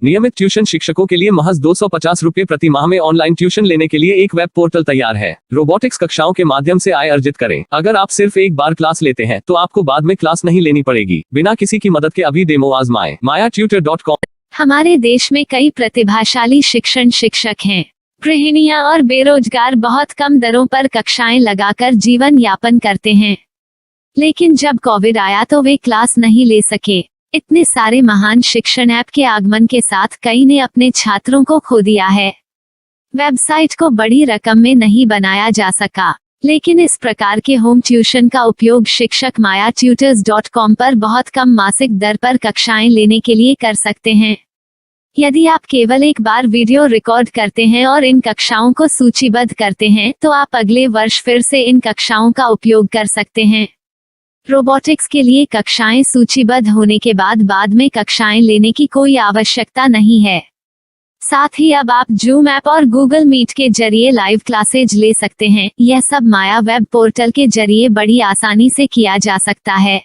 नियमित ट्यूशन शिक्षकों के लिए महज 250 रुपए प्रति माह में ऑनलाइन ट्यूशन लेने के लिए एक वेब पोर्टल तैयार है। रोबोटिक्स कक्षाओं के माध्यम से आय अर्जित करें। अगर आप सिर्फ एक बार क्लास लेते हैं तो आपको बाद में क्लास नहीं लेनी पड़ेगी। बिना किसी की मदद के अभी डेमो आजमाएं। mayatutor.com। हमारे देश में कई प्रतिभाशाली शिक्षक हैं। गृहिणियां और बेरोजगार बहुत कम दरों पर कक्षाएं लगाकर जीवन यापन करते हैं, लेकिन जब कोविड आया तो वे क्लास नहीं ले सके। इतने सारे महान शिक्षण ऐप के आगमन के साथ कई ने अपने छात्रों को खो दिया है। वेबसाइट को बड़ी रकम में नहीं बनाया जा सका, लेकिन इस प्रकार के होम ट्यूशन का उपयोग शिक्षक mayatutors.com पर बहुत कम मासिक दर पर कक्षाएं लेने के लिए कर सकते हैं। यदि आप केवल एक बार वीडियो रिकॉर्ड करते हैं और इन कक्षाओं को सूचीबद्ध करते हैं तो आप अगले वर्ष फिर से इन कक्षाओं का उपयोग कर सकते हैं। रोबोटिक्स के लिए कक्षाएं सूचीबद्ध होने के बाद में कक्षाएं लेने की कोई आवश्यकता नहीं है। साथ ही अब आप जूम ऐप और गूगल मीट के जरिए लाइव क्लासेज ले सकते हैं। यह सब माया वेब पोर्टल के जरिए बड़ी आसानी से किया जा सकता है।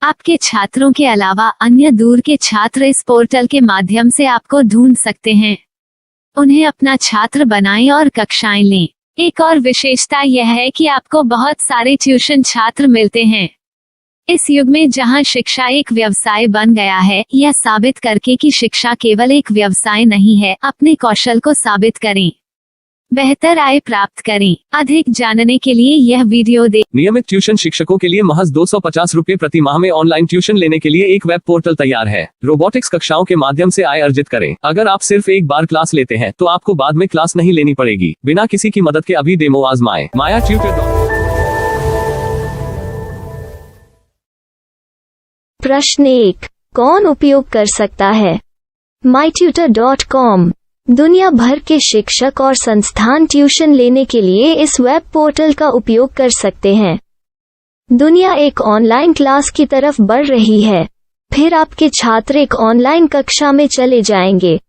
आपके छात्रों के अलावा अन्य दूर के छात्र इस पोर्टल के माध्यम से आपको ढूंढ सकते हैं। उन्हें अपना छात्र बनाएं और कक्षाएं लें। एक और विशेषता यह है कि आपको बहुत सारे ट्यूशन छात्र मिलते हैं। इस युग में जहां शिक्षा एक व्यवसाय बन गया है, यह साबित करके कि शिक्षा केवल एक व्यवसाय नहीं है, अपने कौशल को साबित करें, बेहतर आय प्राप्त करें। अधिक जानने के लिए यह वीडियो देखें। नियमित ट्यूशन शिक्षकों के लिए महज 250 रुपए प्रति माह में ऑनलाइन ट्यूशन लेने के लिए एक वेब पोर्टल तैयार है। रोबोटिक्स कक्षाओं के माध्यम से आय अर्जित करें। अगर आप सिर्फ एक बार क्लास लेते हैं तो आपको बाद में क्लास नहीं लेनी पड़ेगी। बिना किसी की मदद के अभी डेमो आजमाएं। mayatutor.com। प्रश्न 1, कौन उपयोग कर सकता है? mytutor.com दुनिया भर के शिक्षक और संस्थान ट्यूशन लेने के लिए इस वेब पोर्टल का उपयोग कर सकते हैं। दुनिया एक ऑनलाइन क्लास की तरफ बढ़ रही है। फिर आपके छात्र एक ऑनलाइन कक्षा में चले जाएंगे।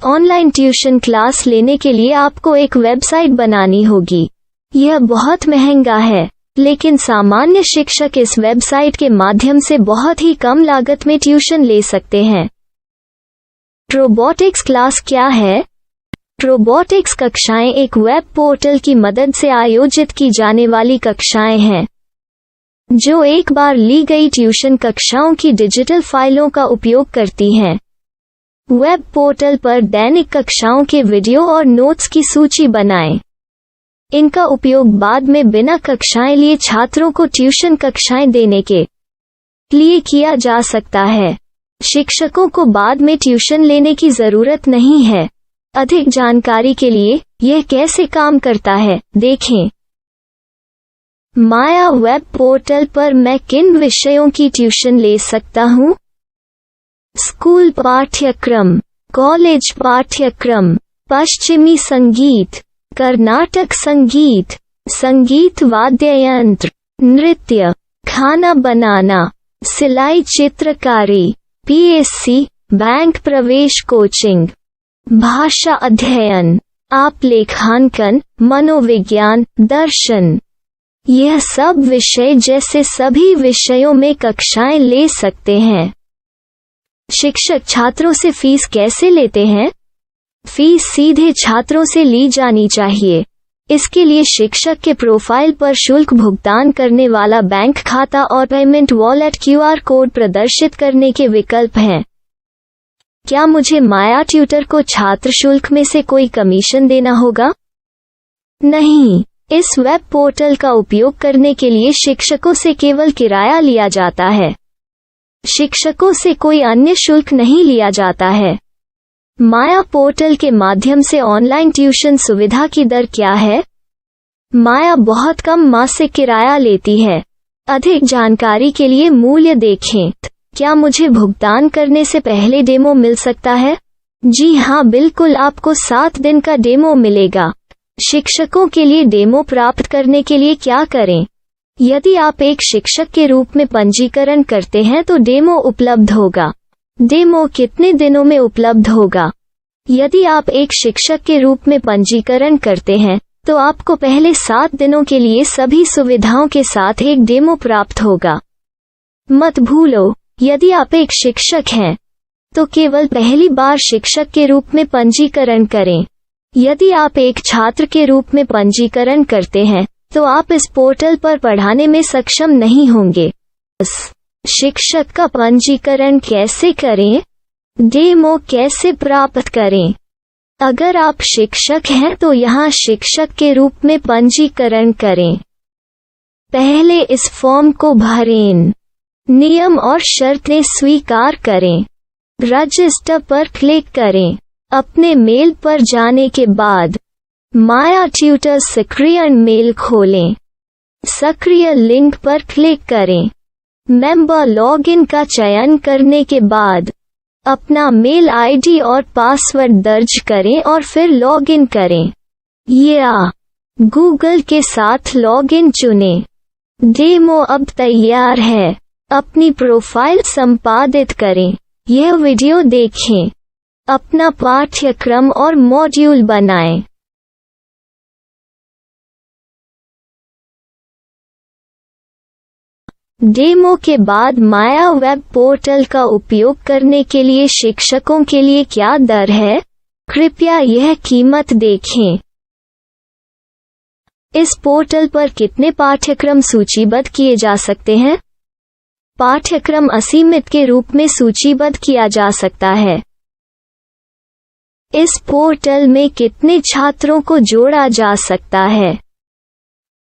ऑनलाइन ट्यूशन क्लास लेने के लिए आपको एक वेबसाइट बनानी होगी। यह बहुत महंगा है, लेकिन सामान्य शिक्षक इस वेबसाइट के माध्यम से बहुत ही कम लागत में ट्यूशन ले सकते हैं। रोबोटिक्स क्लास क्या है? रोबोटिक्स कक्षाएं एक वेब पोर्टल की मदद से आयोजित की जाने वाली कक्षाएं हैं, जो एक बार ली गई ट्यूशन कक्षाओं की डिजिटल फाइलों का उपयोग करती हैं। वेब पोर्टल पर दैनिक कक्षाओं के वीडियो और नोट्स की सूची बनाएं। इनका उपयोग बाद में बिना कक्षाएं लिए छात्रों को ट्यूशन कक्षाएं देने के लिए किया जा सकता है। शिक्षकों को बाद में ट्यूशन लेने की जरूरत नहीं है। अधिक जानकारी के लिए यह कैसे काम करता है, देखें। माया वेब पोर्टल पर मैं किन विषयों की ट्यूशन ले सकता हूँ? स्कूल पाठ्यक्रम, कॉलेज पाठ्यक्रम, पश्चिमी संगीत, कर्नाटक संगीत, संगीत वाद्य यंत्र, नृत्य, खाना बनाना, सिलाई चित्रकारी, पीएससी, बैंक प्रवेश कोचिंग, भाषा अध्ययन, आप लेखांकन, मनोविज्ञान, दर्शन। यह सब विषय जैसे सभी विषयों में कक्षाएं ले सकते हैं। शिक्षक छात्रों से फीस कैसे लेते हैं? फीस सीधे छात्रों से ली जानी चाहिए। इसके लिए शिक्षक के प्रोफाइल पर शुल्क भुगतान करने वाला बैंक खाता और पेमेंट वॉलेट क्यूआर कोड प्रदर्शित करने के विकल्प हैं। क्या मुझे माया ट्यूटर को छात्र शुल्क में से कोई कमीशन देना होगा? नहीं, इस वेब पोर्टल का उपयोग करने के लिए शिक्षकों से केवल किराया लिया जाता है। शिक्षकों से कोई अन्य शुल्क नहीं लिया जाता है। माया पोर्टल के माध्यम से ऑनलाइन ट्यूशन सुविधा की दर क्या है? माया बहुत कम मासिक किराया लेती है। अधिक जानकारी के लिए मूल्य देखें। क्या मुझे भुगतान करने से पहले डेमो मिल सकता है? जी हाँ, बिल्कुल, आपको 7 दिन का डेमो मिलेगा। शिक्षकों के लिए डेमो प्राप्त करने के लिए क्या करें? यदि आप एक शिक्षक के रूप में पंजीकरण करते हैं तो डेमो उपलब्ध होगा। डेमो कितने दिनों में उपलब्ध होगा? यदि आप एक शिक्षक के रूप में पंजीकरण करते हैं तो आपको पहले 7 दिनों के लिए सभी सुविधाओं के साथ एक डेमो प्राप्त होगा। मत भूलो, यदि आप एक शिक्षक हैं तो केवल पहली बार शिक्षक के रूप में पंजीकरण करें। यदि आप एक छात्र के रूप में पंजीकरण करते हैं तो आप इस पोर्टल पर पढ़ाने में सक्षम नहीं होंगे। शिक्षक का पंजीकरण कैसे करें? डेमो कैसे प्राप्त करें? अगर आप शिक्षक हैं तो यहाँ शिक्षक के रूप में पंजीकरण करें। पहले इस फॉर्म को भरें। नियम और शर्तें स्वीकार करें। रजिस्टर पर क्लिक करें। अपने मेल पर जाने के बाद माया ट्यूटर सक्रिय मेल खोलें। सक्रिय लिंक पर क्लिक करें। मेंबर लॉगिन का चयन करने के बाद अपना मेल आईडी और पासवर्ड दर्ज करें और फिर लॉगिन करें या गूगल के साथ लॉगिन चुनें। डेमो अब तैयार है। अपनी प्रोफाइल संपादित करें। यह वीडियो देखें। अपना पाठ्यक्रम और मॉड्यूल बनाएं। डेमो के बाद माया वेब पोर्टल का उपयोग करने के लिए शिक्षकों के लिए क्या दर है? कृपया यह कीमत देखें। इस पोर्टल पर कितने पाठ्यक्रम सूचीबद्ध किए जा सकते हैं? पाठ्यक्रम असीमित के रूप में सूचीबद्ध किया जा सकता है। इस पोर्टल में कितने छात्रों को जोड़ा जा सकता है?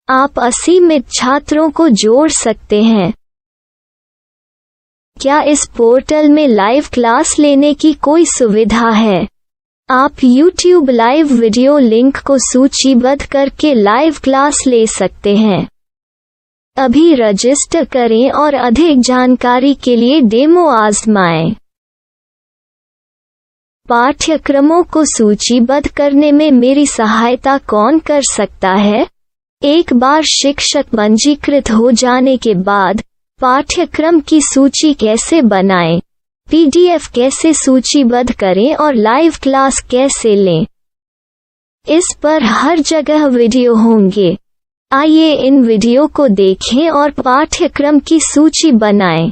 आप असीमित छात्रों को जोड़ सकते हैं। क्या इस पोर्टल में लाइव क्लास लेने की कोई सुविधा है? आप YouTube लाइव वीडियो लिंक को सूचीबद्ध करके लाइव क्लास ले सकते हैं। अभी रजिस्टर करें और अधिक जानकारी के लिए डेमो आजमाएं। पाठ्यक्रमों को सूचीबद्ध करने में मेरी सहायता कौन कर सकता है? एक बार शिक्षक पंजीकृत हो जाने के बाद पाठ्यक्रम की सूची कैसे बनाएं, PDF कैसे सूचीबद्ध करें और लाइव क्लास कैसे लें, इस पर हर जगह वीडियो होंगे। आइए इन वीडियो को देखें और पाठ्यक्रम की सूची बनाएं।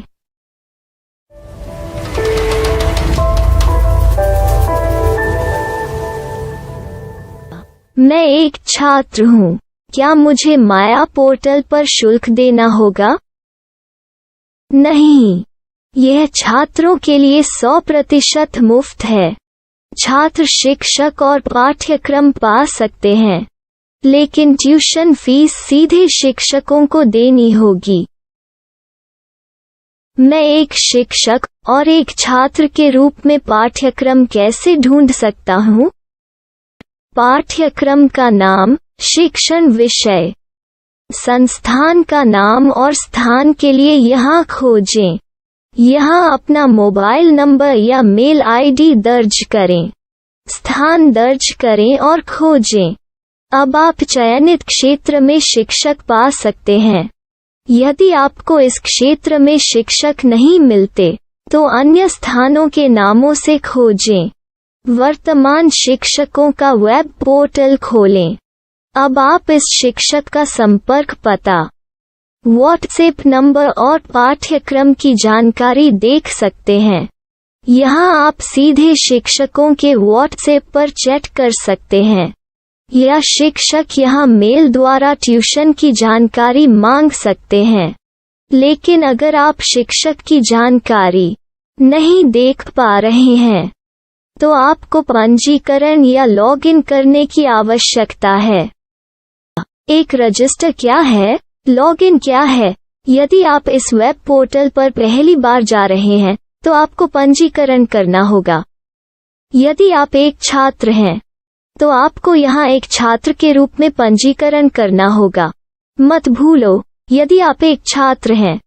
मैं एक छात्र हूँ। क्या मुझे माया पोर्टल पर शुल्क देना होगा? नहीं, यह छात्रों के लिए 100% मुफ्त है। छात्र शिक्षक और पाठ्यक्रम पा सकते हैं, लेकिन ट्यूशन फीस सीधे शिक्षकों को देनी होगी। मैं एक शिक्षक और एक छात्र के रूप में पाठ्यक्रम कैसे ढूंढ सकता हूँ? पाठ्यक्रम का नाम, शिक्षण विषय, संस्थान का नाम और स्थान के लिए यहाँ खोजें। यहाँ अपना मोबाइल नंबर या मेल आईडी दर्ज करें। स्थान दर्ज करें और खोजें। अब आप चयनित क्षेत्र में शिक्षक पा सकते हैं। यदि आपको इस क्षेत्र में शिक्षक नहीं मिलते, तो अन्य स्थानों के नामों से खोजें। वर्तमान शिक्षकों का वेब पोर्टल खोलें। अब आप इस शिक्षक का संपर्क पता, व्हाट्सएप नंबर और पाठ्यक्रम की जानकारी देख सकते हैं। यहाँ आप सीधे शिक्षकों के व्हाट्सएप पर चैट कर सकते हैं या शिक्षक यहाँ मेल द्वारा ट्यूशन की जानकारी मांग सकते हैं। लेकिन अगर आप शिक्षक की जानकारी नहीं देख पा रहे हैं, तो आपको पंजीकरण या लॉगिन करने की आवश्यकता है। एक रजिस्टर क्या है? लॉगिन क्या है? यदि आप इस वेब पोर्टल पर पहली बार जा रहे हैं, तो आपको पंजीकरण करना होगा। यदि आप एक छात्र हैं, तो आपको यहाँ एक छात्र के रूप में पंजीकरण करना होगा। मत भूलो, यदि आप एक छात्र हैं,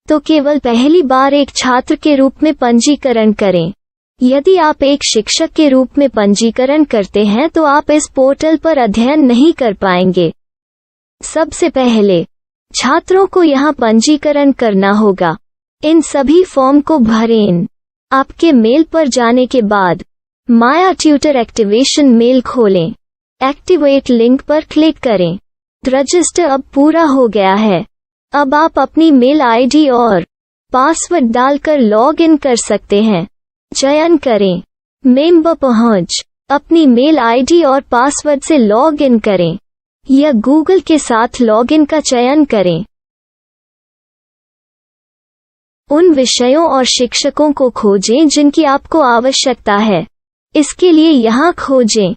तो केवल पहली बार एक छात्र के रूप में पंजीकरण करें। यदि आप एक शिक्षक के रूप में पंजीकरण करते हैं तो आप इस पोर्टल पर अध्ययन नहीं कर पाएंगे। सबसे पहले छात्रों को यहाँ पंजीकरण करना होगा। इन सभी फॉर्म को भरें। आपके मेल पर जाने के बाद माया ट्यूटर एक्टिवेशन मेल खोलें। एक्टिवेट लिंक पर क्लिक करें। रजिस्टर अब पूरा हो गया है। अब आप अपनी मेल आईडी और पासवर्ड डालकर लॉग इन कर सकते हैं। चयन करें। मेंबर पहुंच। अपनी मेल आईडी और पासवर्ड से लॉग इन करें या गूगल के साथ लॉगिन का चयन करें। उन विषयों और शिक्षकों को खोजें जिनकी आपको आवश्यकता है। इसके लिए यहाँ खोजें।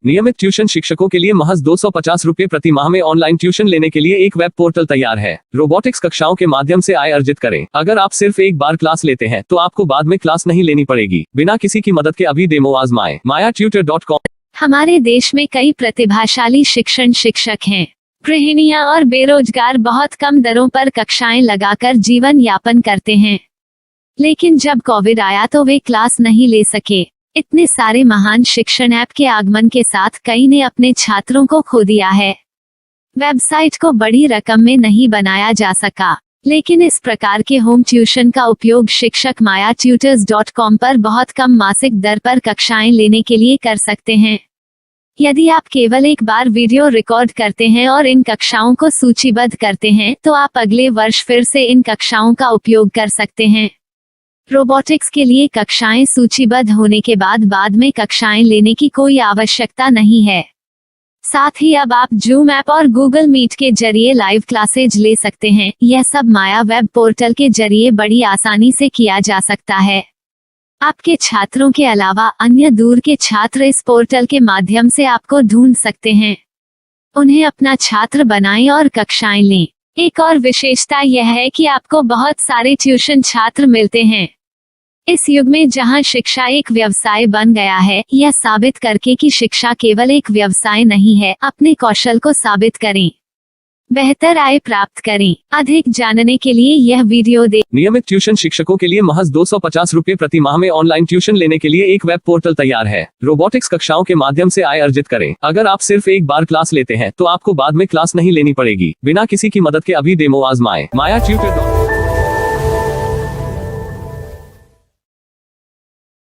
नियमित ट्यूशन शिक्षकों के लिए महज 250 रुपए प्रति माह में ऑनलाइन ट्यूशन लेने के लिए एक वेब पोर्टल तैयार है। रोबोटिक्स कक्षाओं के माध्यम से आय अर्जित करें। अगर आप सिर्फ एक बार क्लास लेते हैं तो आपको बाद में क्लास नहीं लेनी पड़ेगी। बिना किसी की मदद के अभी डेमो आजमाएं। MayaTutor.com। हमारे देश में कई प्रतिभाशाली शिक्षण शिक्षक हैं। गृहिणियां और बेरोजगार बहुत कम दरों पर कक्षाएं लगाकर जीवन यापन करते हैं, लेकिन जब कोविड आया तो वे क्लास नहीं ले सके। इतने सारे महान शिक्षण ऐप के आगमन के साथ कई ने अपने छात्रों को खो दिया है। वेबसाइट को बड़ी रकम में नहीं बनाया जा सका, लेकिन इस प्रकार के होम ट्यूशन का उपयोग शिक्षक MayaTutors.com पर बहुत कम मासिक दर पर कक्षाएं लेने के लिए कर सकते हैं। यदि आप केवल एक बार वीडियो रिकॉर्ड करते हैं और इन कक्षाओं को सूचीबद्ध करते हैं तो आप अगले वर्ष फिर से इन कक्षाओं का उपयोग कर सकते हैं। रोबोटिक्स के लिए कक्षाएं सूचीबद्ध होने के बाद में कक्षाएं लेने की कोई आवश्यकता नहीं है। साथ ही अब आप जूम ऐप और गूगल मीट के जरिए लाइव क्लासेज ले सकते हैं। यह सब माया वेब पोर्टल के जरिए बड़ी आसानी से किया जा सकता है। आपके छात्रों के अलावा अन्य दूर के छात्र इस पोर्टल के माध्यम से आपको ढूंढ सकते हैं। उन्हें अपना छात्र बनाएं और कक्षाएं लें। एक और विशेषता यह है कि आपको बहुत सारे ट्यूशन छात्र मिलते हैं। इस युग में जहां शिक्षा एक व्यवसाय बन गया है, यह साबित करके कि शिक्षा केवल एक व्यवसाय नहीं है, अपने कौशल को साबित करें, बेहतर आय प्राप्त करें। अधिक जानने के लिए यह वीडियो देखें। नियमित ट्यूशन शिक्षकों के लिए महज 250 रुपए प्रति माह में ऑनलाइन ट्यूशन लेने के लिए एक वेब पोर्टल तैयार है। रोबोटिक्स कक्षाओं के माध्यम से आय अर्जित करें। अगर आप सिर्फ एक बार क्लास लेते हैं तो आपको बाद में क्लास नहीं लेनी पड़ेगी। बिना किसी की मदद के अभी डेमो आजमाएं। MayaTutor।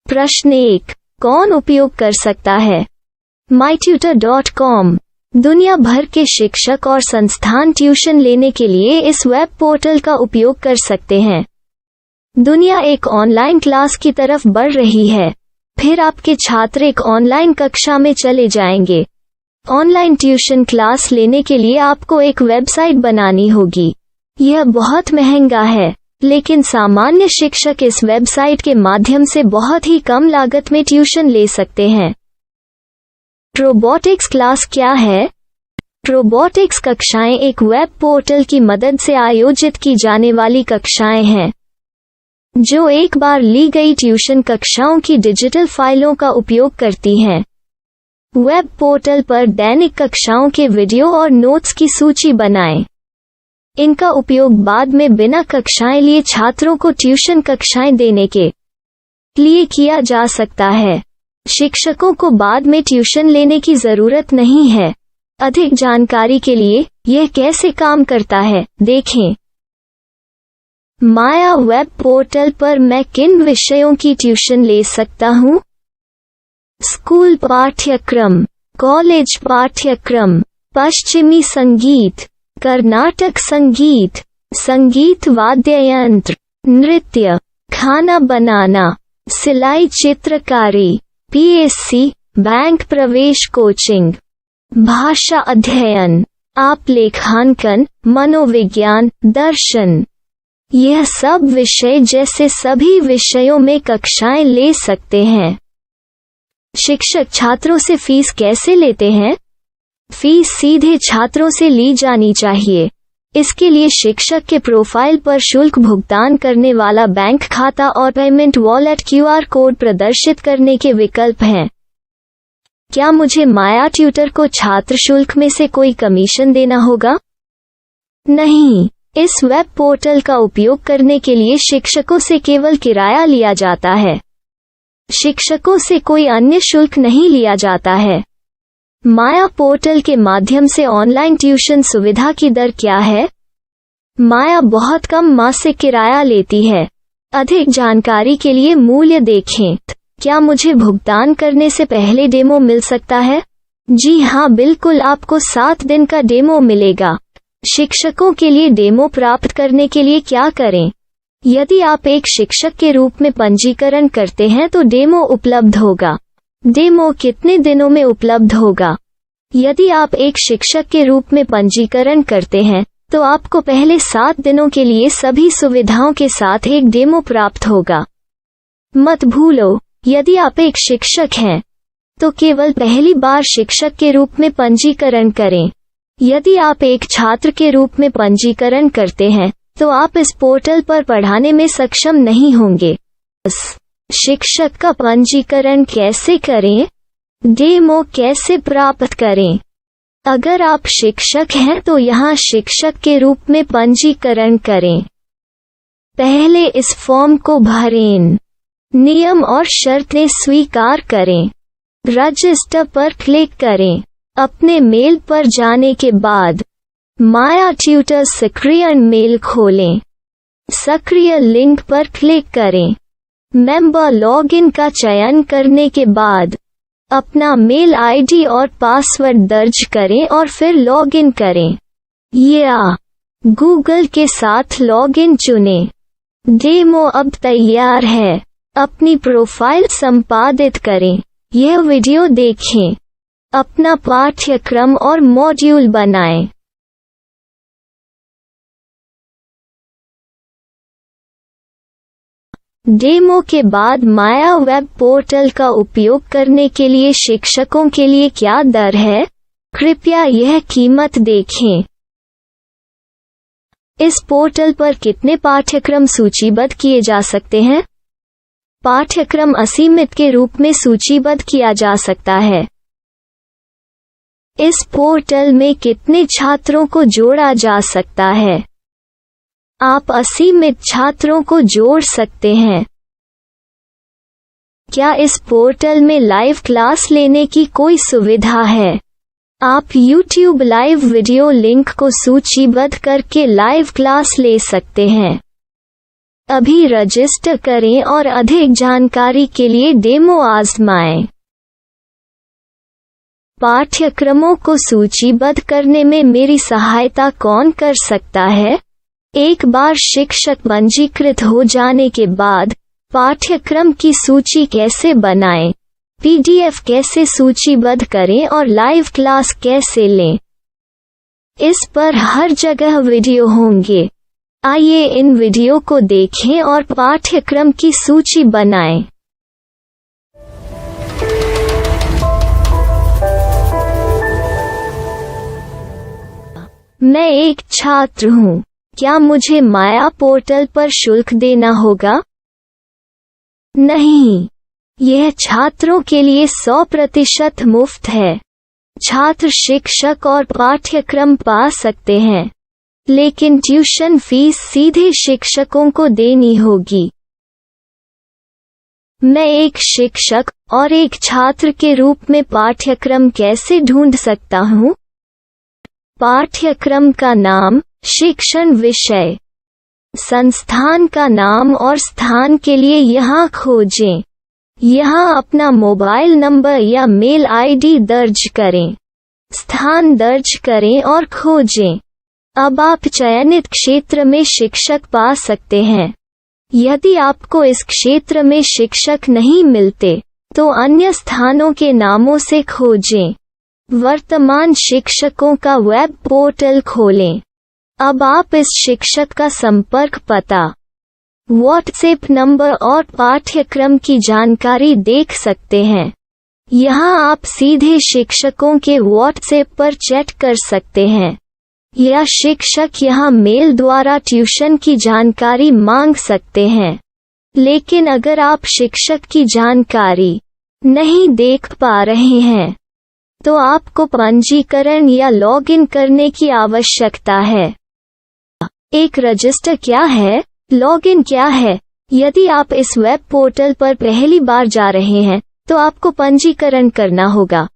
प्रश्न 1, कौन उपयोग कर सकता है? MyTutor.com। दुनिया भर के शिक्षक और संस्थान ट्यूशन लेने के लिए इस वेब पोर्टल का उपयोग कर सकते हैं। दुनिया एक ऑनलाइन क्लास की तरफ बढ़ रही है। फिर आपके छात्र एक ऑनलाइन कक्षा में चले जाएंगे। ऑनलाइन ट्यूशन क्लास लेने के लिए आपको एक वेबसाइट बनानी होगी। यह बहुत महंगा है, लेकिन सामान्य शिक्षक इस वेबसाइट के माध्यम से बहुत ही कम लागत में ट्यूशन ले सकते हैं। रोबोटिक्स क्लास क्या है? रोबोटिक्स कक्षाएं एक वेब पोर्टल की मदद से आयोजित की जाने वाली कक्षाएं हैं, जो एक बार ली गई ट्यूशन कक्षाओं की डिजिटल फाइलों का उपयोग करती हैं। वेब पोर्टल पर दैनिक कक्षाओं के वीडियो और नोट्स की सूची बनाएं। इनका उपयोग बाद में बिना कक्षाएं लिए छात्रों को ट्यूशन कक्षाएं देने के लिए किया जा सकता है। शिक्षकों को बाद में ट्यूशन लेने की जरूरत नहीं है। अधिक जानकारी के लिए यह कैसे काम करता है, देखें। माया वेब पोर्टल पर मैं किन विषयों की ट्यूशन ले सकता हूँ? स्कूल पाठ्यक्रम, कॉलेज पाठ्यक्रम, पश्चिमी संगीत, कर्नाटक संगीत, संगीत वाद्य यंत्र, नृत्य, खाना बनाना, सिलाई चित्रकारी, PSC, बैंक प्रवेश कोचिंग, भाषा अध्ययन, आप लेखांकन, मनोविज्ञान, दर्शन। यह सब विषय जैसे सभी विषयों में कक्षाएं ले सकते हैं। शिक्षक छात्रों से फीस कैसे लेते हैं? फीस सीधे छात्रों से ली जानी चाहिए। इसके लिए शिक्षक के प्रोफाइल पर शुल्क भुगतान करने वाला बैंक खाता और पेमेंट वॉलेट QR कोड प्रदर्शित करने के विकल्प हैं। क्या मुझे माया ट्यूटर को छात्र शुल्क में से कोई कमीशन देना होगा? नहीं, इस वेब पोर्टल का उपयोग करने के लिए शिक्षकों से केवल किराया लिया जाता है। शिक्षकों से कोई अन्य शुल्क नहीं लिया जाता है। माया पोर्टल के माध्यम से ऑनलाइन ट्यूशन सुविधा की दर क्या है? माया बहुत कम मासिक किराया लेती है। अधिक जानकारी के लिए मूल्य देखें। क्या मुझे भुगतान करने से पहले डेमो मिल सकता है? जी हाँ, बिल्कुल, आपको 7 दिन का डेमो मिलेगा। शिक्षकों के लिए डेमो प्राप्त करने के लिए क्या करें? यदि आप एक शिक्षक के रूप में पंजीकरण करते हैं तो डेमो उपलब्ध होगा। डेमो कितने दिनों में उपलब्ध होगा? यदि आप एक शिक्षक के रूप में पंजीकरण करते हैं तो आपको पहले 7 दिनों के लिए सभी सुविधाओं के साथ एक डेमो प्राप्त होगा। मत भूलो, यदि आप एक शिक्षक हैं तो केवल पहली बार शिक्षक के रूप में पंजीकरण करें। यदि आप एक छात्र के रूप में पंजीकरण करते हैं तो आप इस पोर्टल पर पढ़ाने में सक्षम नहीं होंगे। शिक्षक का पंजीकरण कैसे करें? डेमो कैसे प्राप्त करें? अगर आप शिक्षक हैं तो यहाँ शिक्षक के रूप में पंजीकरण करें। पहले इस फॉर्म को भरें। नियम और शर्तें स्वीकार करें। रजिस्टर पर क्लिक करें। अपने मेल पर जाने के बाद माया ट्यूटर सक्रिय मेल खोलें। सक्रिय लिंक पर क्लिक करें। मेंबर लॉगिन का चयन करने के बाद अपना मेल आईडी और पासवर्ड दर्ज करें और फिर लॉगिन करें या गूगल के साथ लॉगिन चुनें। डेमो अब तैयार है। अपनी प्रोफाइल संपादित करें। यह वीडियो देखें। अपना पाठ्यक्रम और मॉड्यूल बनाएं। डेमो के बाद माया वेब पोर्टल का उपयोग करने के लिए शिक्षकों के लिए क्या दर है? कृपया यह कीमत देखें। इस पोर्टल पर कितने पाठ्यक्रम सूचीबद्ध किए जा सकते हैं? पाठ्यक्रम असीमित के रूप में सूचीबद्ध किया जा सकता है। इस पोर्टल में कितने छात्रों को जोड़ा जा सकता है? आप असीमित छात्रों को जोड़ सकते हैं। क्या इस पोर्टल में लाइव क्लास लेने की कोई सुविधा है? आप YouTube लाइव वीडियो लिंक को सूचीबद्ध करके लाइव क्लास ले सकते हैं। अभी रजिस्टर करें और अधिक जानकारी के लिए डेमो आजमाएं। पाठ्यक्रमों को सूचीबद्ध करने में मेरी सहायता कौन कर सकता है? एक बार शिक्षक पंजीकृत हो जाने के बाद पाठ्यक्रम की सूची कैसे बनाएं, PDF कैसे सूचीबद्ध करें और लाइव क्लास कैसे लें, इस पर हर जगह वीडियो होंगे। आइए इन वीडियो को देखें और पाठ्यक्रम की सूची बनाएं। मैं एक छात्र हूँ। क्या मुझे माया पोर्टल पर शुल्क देना होगा? नहीं, यह छात्रों के लिए 100% मुफ्त है। छात्र शिक्षक और पाठ्यक्रम पा सकते हैं, लेकिन ट्यूशन फीस सीधे शिक्षकों को देनी होगी। मैं एक शिक्षक और एक छात्र के रूप में पाठ्यक्रम कैसे ढूंढ सकता हूँ? पाठ्यक्रम का नाम, शिक्षण विषय, संस्थान का नाम और स्थान के लिए यहाँ खोजें। यहाँ अपना मोबाइल नंबर या मेल आईडी दर्ज करें। स्थान दर्ज करें और खोजें। अब आप चयनित क्षेत्र में शिक्षक पा सकते हैं। यदि आपको इस क्षेत्र में शिक्षक नहीं मिलते, तो अन्य स्थानों के नामों से खोजें। वर्तमान शिक्षकों का वेब पोर्टल खोलें। अब आप इस शिक्षक का संपर्क पता, व्हाट्सएप नंबर और पाठ्यक्रम की जानकारी देख सकते हैं। यहाँ आप सीधे शिक्षकों के व्हाट्सएप पर चैट कर सकते हैं या शिक्षक यहाँ मेल द्वारा ट्यूशन की जानकारी मांग सकते हैं। लेकिन अगर आप शिक्षक की जानकारी नहीं देख पा रहे हैं, तो आपको पंजीकरण या लॉगिन करने की आवश्यकता है। एक रजिस्टर क्या है? लॉगिन क्या है? यदि आप इस वेब पोर्टल पर पहली बार जा रहे हैं, तो आपको पंजीकरण करना होगा।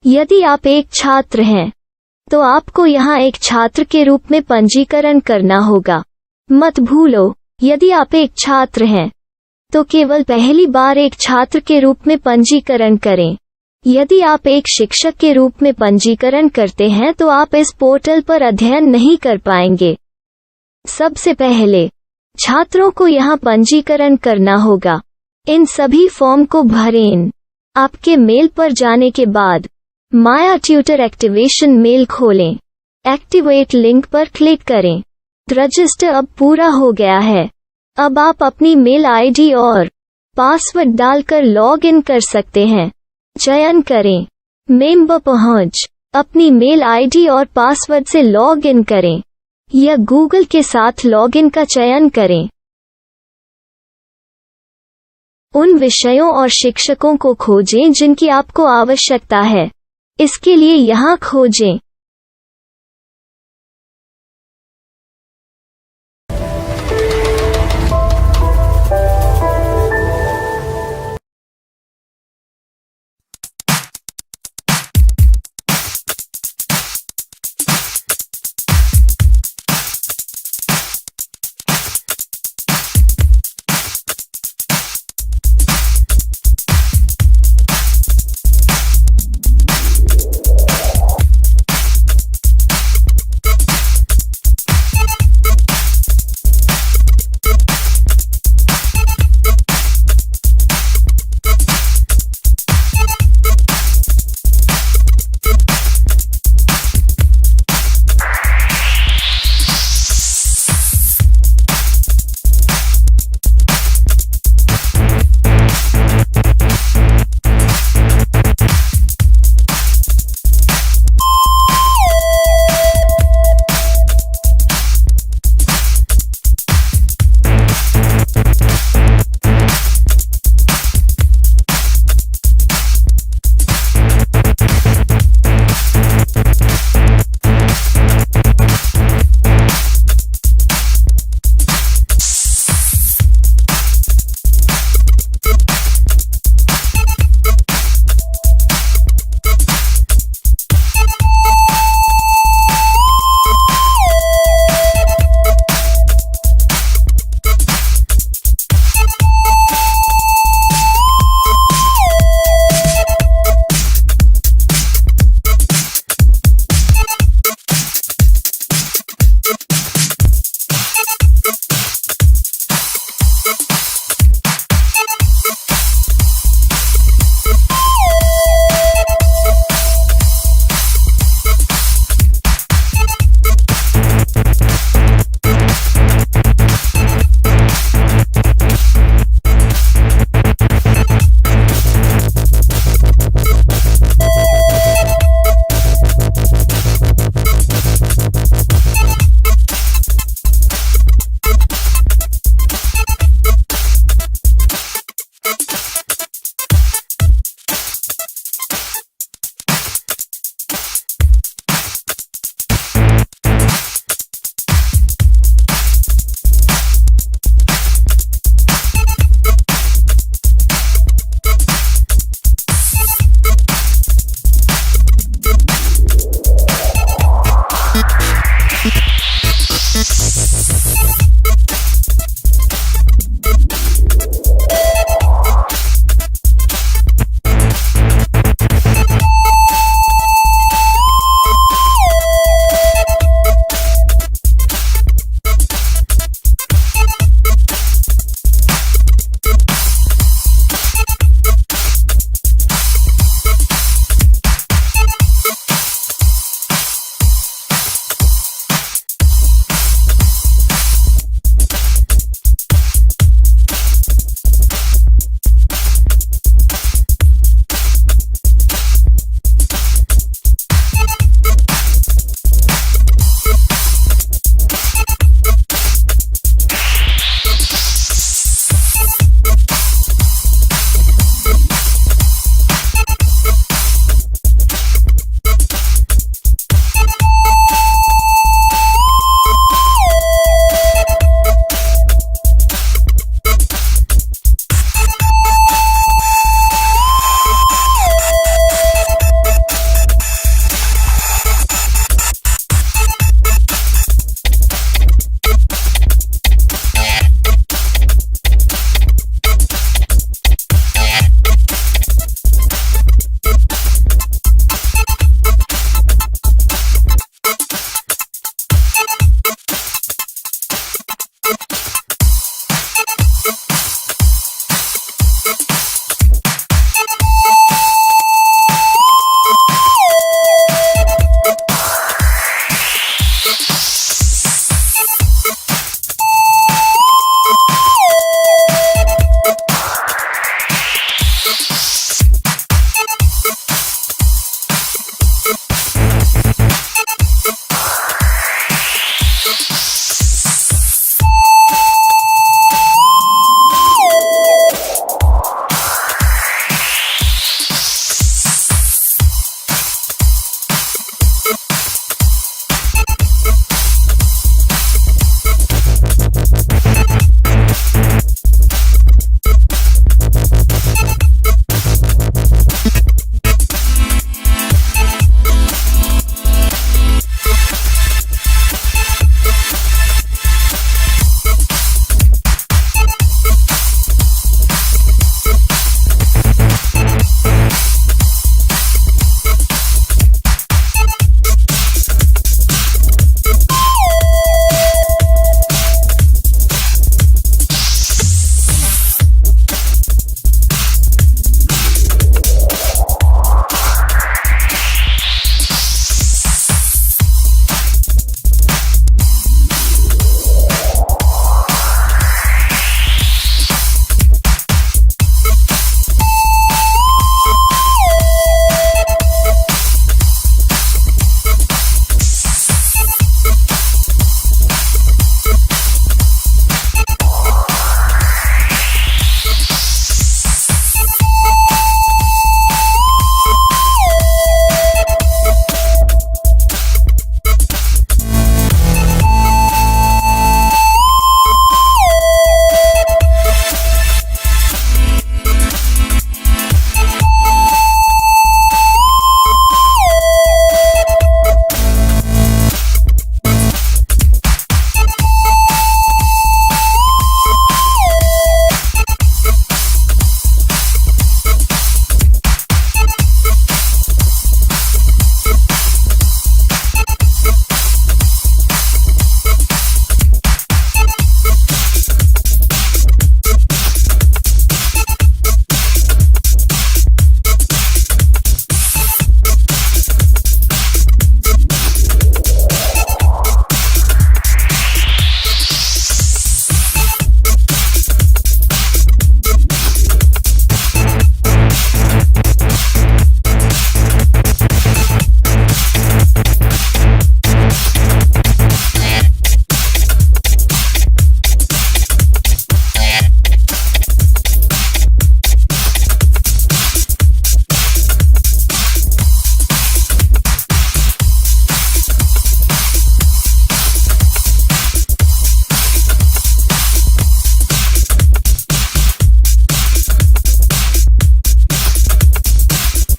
यदि आप एक छात्र हैं, तो आपको यहाँ एक छात्र के रूप में पंजीकरण करना होगा। मत भूलो, यदि आप एक छात्र हैं, तो केवल पहली बार एक छात्र के रूप में पंजीकरण करें। यदि आप एक शिक्षक के रूप में पंजीकरण करते हैं तो आप इस पोर्टल पर अध्ययन नहीं कर पाएंगे। सबसे पहले छात्रों को यहाँ पंजीकरण करना होगा। इन सभी फॉर्म को भरें। आपके मेल पर जाने के बाद माया ट्यूटर एक्टिवेशन मेल खोलें। एक्टिवेट लिंक पर क्लिक करें। रजिस्टर अब पूरा हो गया है। अब आप अपनी मेल आईडी और पासवर्ड डालकर लॉग इन कर सकते हैं। चयन करें। मेंबर पहुंच। अपनी मेल आईडी और पासवर्ड से लॉग इन करें या गूगल के साथ लॉगिन का चयन करें। उन विषयों और शिक्षकों को खोजें जिनकी आपको आवश्यकता है। इसके लिए यहाँ खोजें।